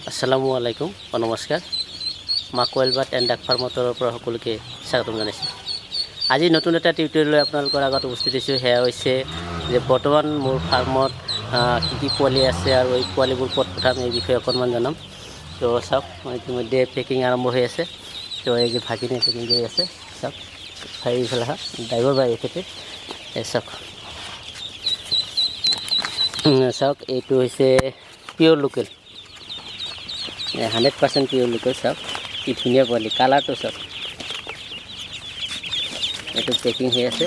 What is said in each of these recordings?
আসসালামু আলাইকুম নমস্কাৰ মাকোৱেলবাট এণ্ড ডাক ফাৰ্মৰ তৰফৰ পৰা সকলোকে স্বাগতম জনাইছোঁ। আজি নতুন এটা টিউটৰিয়েল লৈ আপোনালোকৰ আগত উপস্থিত হৈছোঁ। সেয়া হৈছে যে বৰ্তমান মোৰ ফাৰ্মত কি পোৱালি আছে আৰু এই পোৱালিবোৰ ক'ত পঠাম এই বিষয়ে অকণমান জনাম। তো চাওক ইতিমধ্যে পেকিং আৰম্ভ হৈ আছে। তো এই যে ভাগিনে পেকিং কৰি আছে চাওক এইফালে ড্ৰাইভাৰ বাই এখেতে চাওক চাওক এইটো হৈছে পিয়'ৰ লোকেল 100% পিয়'ৰ লোকেল। চাওক কি ধুনীয়া পোৱালি, কালাৰটো চাওক। এইটো পেকিং হৈ আছে,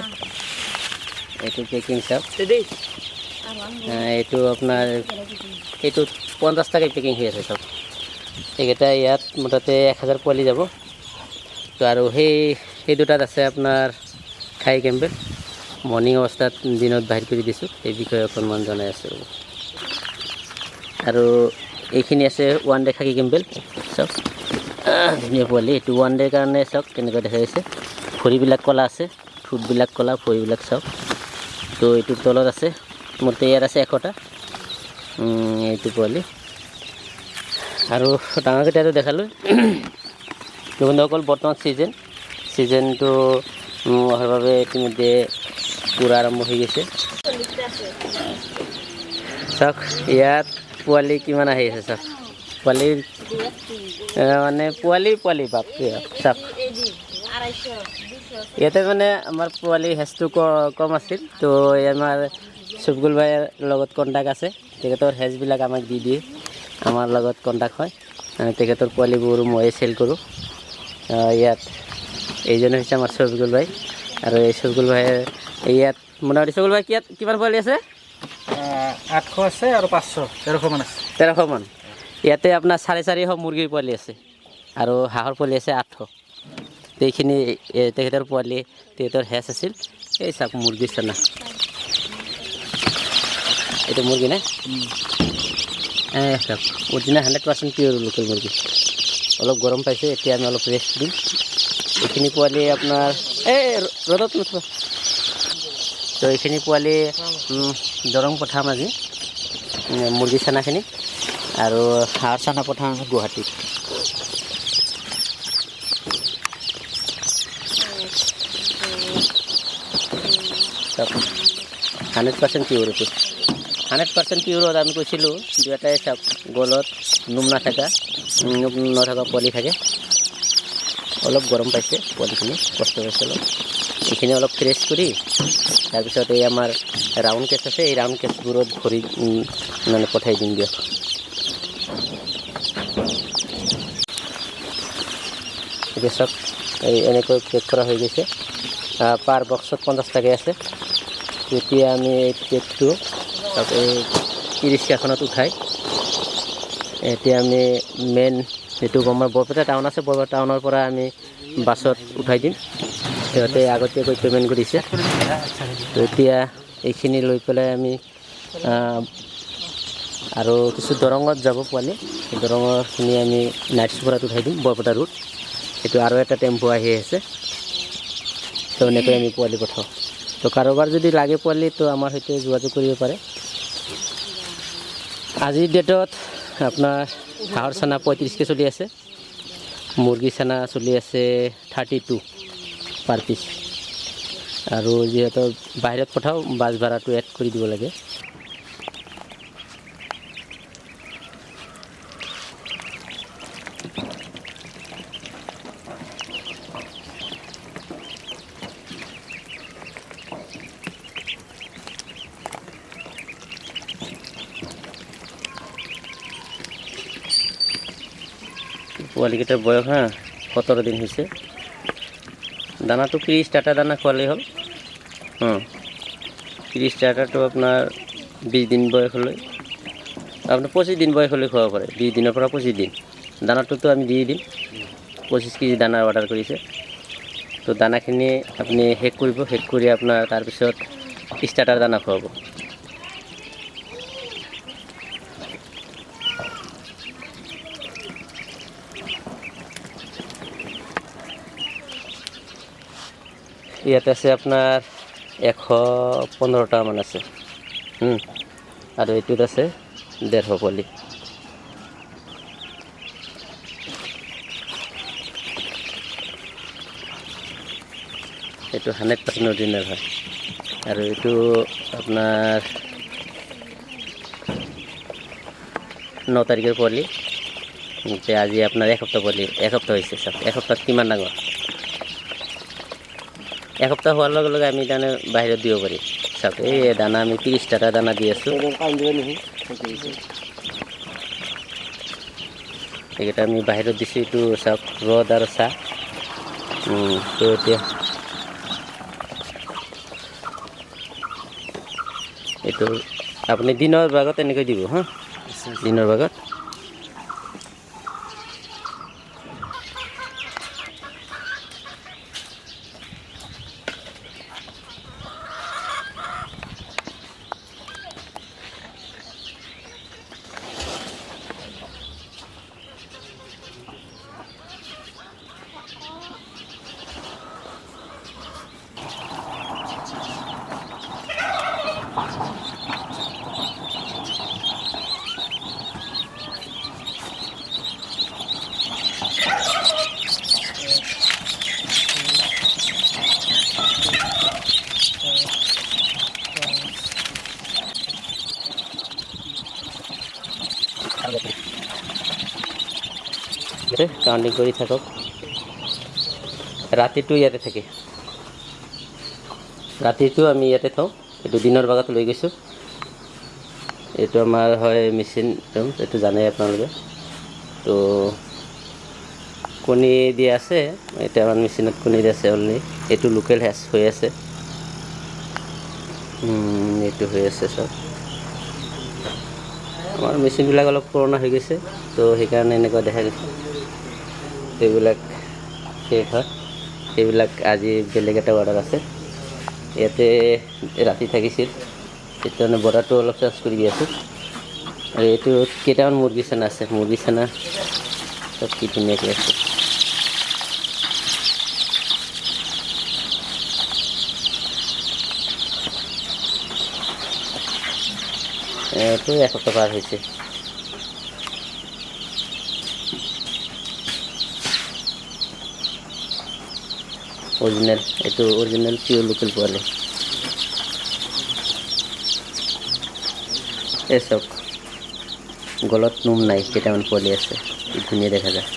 এইটো পেকিং চাওক। এইটো আপোনাৰ এইটো 50 টাকাই পেকিং হৈ আছে চাওক। এইকেইটা ইয়াত মুঠতে 1000 পোৱালি যাব। তো আৰু সেই দুটাত আছে আপোনাৰ খাই কেম্বেল। মৰ্ণিং অৱস্থাত দিনত বাহিৰ কৰি দিছোঁ, এই বিষয়ে অকণমান জনাই আছোঁ। আৰু এইখিনি আছে 1 ডে খাকী কেম্বেল চাওক, ধুনীয়া পোৱালি। এইটো 1 ডেৰ কাৰণে চাওক কেনেকুৱা দেখা গৈছে। ভৰিবিলাক ক'লা আছে, ঠোঁটবিলাক ক'লা, ভৰিবিলাক চাওক। তো এইটোৰ তলত আছে মোৰ ইয়াত আছে 100টা এইটো পোৱালি। আৰু ডাঙৰকেইটাটো দেখালোঁ। বন্ধুসকল বৰ্তমান ছিজনটো অহাৰ বাবে ইতিমধ্যে পূৰা আৰম্ভ হৈ গৈছে। চাওক ইয়াত পোৱালি কিমান আহি আছে চাওক। পোৱালিৰ মানে পোৱালি বাপৰে চাওক। ইয়াতে মানে আমাৰ পোৱালি হেজটো কম আছিল। তো আমাৰ চুবগুল ভাইৰ লগত কণ্টেক্ট আছে, তেখেতৰ হেজবিলাক আমাক দি দিয়ে, আমাৰ লগত কণ্টেক্ট হয়। তেখেতৰ পোৱালিবোৰ ময়ে চেল কৰোঁ। ইয়াত এইজনে হৈছে আমাৰ চবিগুল ভাই। আৰু এই চবিগুল ভাইৰ ইয়াত মোটামুটি চবিগুল ভাই কিমান পোৱালি আছে? 800 আছে আৰু 500 1300 মান আছে। 1300 মান। ইয়াতে আপোনাৰ 450 মুৰ্গীৰ পোৱালি আছে আৰু হাঁহৰ পোৱালি আছে 800। এইখিনি তেখেতৰ পোৱালি, তেখেতৰ হেজ আছিল। এই চাওক মুৰ্গী চানা, এইটো মুৰ্গী নে? চাওক অৰিজিনেল 100% পিয়'ৰ লোকেল মুৰ্গী। অলপ গৰম পাইছে, এতিয়া আমি অলপ ৰেষ্ট দিম। এইখিনি পোৱালি আপোনাৰ ৰ'দত নথোৱা। তো এইখিনি পোৱালি দৰং পঠাম আজি, মুৰ্গী চানাখিনি। আৰু হাঁহৰ চানা পঠাম গুৱাহাটীত। চাওক 100% পিয়'ৰ এইটো। 100% পিয়'ৰত আমি কৈছিলোঁ দুয়োটাই চাওক গলত নোম নথকা পোৱালি থাকে। অলপ গৰম পাইছে পোৱালিখিনি, কষ্ট পাইছে অলপ। এইখিনি অলপ ফ্ৰেছ কৰি তাৰপিছত এই আমাৰ ৰাউণ্ড কেছ আছে, এই ৰাউণ্ড কেছবোৰত ভৰি মানে পঠাই দিম দিয়ক। এতিয়া চাওক এই এনেকৈ পেক কৰা হৈ গৈছে। পাৰ বক্সত 50 টাকাই আছে। এতিয়া আমি এই পেকটো এই 30 উঠাই এতিয়া আমি মেইন যিটো আমাৰ বৰপেটা টাউন আছে, বৰপেটা টাউনৰ পৰা আমি বাছত উঠাই দিম। সিহঁতে আগতীয়াকৈ পে'মেণ্ট কৰিছে। তো এতিয়া এইখিনি লৈ পেলাই আমি আৰু কিছু দৰঙত যাব পোৱালি, সেই দৰঙৰখিনি আমি নাইট চুপাৰত উঠাই দিম বৰপেটা ৰোড। এইটো আৰু এটা টেম্পো আহি আছে। তো এনেকৈ আমি পোৱালি পঠাওঁ। তো কাৰোবাৰ যদি লাগে পোৱালি তো আমাৰ সৈতে যোগাযোগ কৰিব পাৰে। আজিৰ ডেটত আপোনাৰ হাঁহৰ চানা 35কৈ চলি আছে, মুৰ্গী চানা চলি আছে 32 পাৰ পিচ। আৰু যিহেতু বাহিৰত পঠাওঁ বাছ ভাড়াটো এড কৰি দিব লাগে। পোৱালিকেইটাৰ বয়স 17 দিন হৈছে। দানাটো প্ৰি ষ্টাৰ্টাৰ দানা খোৱালেই হ'ল। 30 ষ্টাৰ্টাৰটো আপোনাৰ 20 দিন বয়সলৈ, আপোনাৰ 25 দিন বয়সলৈ খুৱাব পাৰে। 20 দিনৰ পৰা 25 দিন দানাটোতো আমি দি দিম। 25 কেজি দানা অৰ্ডাৰ কৰিছে। তো দানাখিনি আপুনি শেষ কৰিব, শেষ কৰি আপোনাৰ তাৰপিছত ষ্টাৰ্টাৰ দানা খুৱাব। ইয়াত আছে আপোনাৰ 115টা মান আছে। আৰু এইটোত আছে 150 পোৱালি। এইটো 100% অৰিজিনেল হয় আৰু এইটো আপোনাৰ 9 তাৰিখৰ পোৱালি এতিয়া আজি আপোনাৰ এসপ্তাহ পোৱালি এসপ্তাহ হৈছে চাওক এসপ্তাহ কিমান ডাঙৰ এসপ্তাহ হোৱাৰ লগে লগে আমি তাৰমানে বাহিৰত দিব পাৰিম চাওক এই দানা আমি 30টা দানা দি আছোঁ এইকেইটা আমি বাহিৰত দিছোঁ এইটো চাওক ৰ'দ আৰু চাহ তো এতিয়া এইটো আপুনি দিনৰ ভাগত এনেকৈ দিব হা দিনৰ ভাগত কাউন্টিং কৰি থাকক ৰাতিটো ইয়াতে থাকে ৰাতিটো আমি ইয়াতে থওঁ এইটো দিনৰ ভাগত লৈ গৈছোঁ এইটো আমাৰ হয় মেচিন এইটো জানে আপোনালোকে তো কণী দি আছে এতিয়া আমাৰ মেচিনত কণী দি আছে অলৰেডি এইটো লোকেল হেচ হৈ আছে এইটো হৈ আছে চব আমাৰ মেচিনবিলাক অলপ পুৰণা হৈ গৈছে তো সেইকাৰণে এনেকুৱা দেখা গৈছে এইবিলাক শেষ হয় এইবিলাক আজি বেলেগ এটা অৰ্ডাৰ আছে ইয়াতে ৰাতি থাকিছিল সেইকাৰণে বৰ্ডাৰটো অলপ চেঞ্জ কৰি দি আছোঁ আৰু এইটো কেইটামান মুৰ্গী চানা আছে মুৰ্গী চানা চব কি ধুনীয়াকৈ আছে এইটো এসপ্তাহ পাৰ হৈছে অৰিজিনেল এইটো অৰিজিনেল পিয়ৰ লোকেল পোৱালি এই চাওক গলত নোম নাই কেইটামান পোৱালি আছে ধুনীয়া দেখা যায়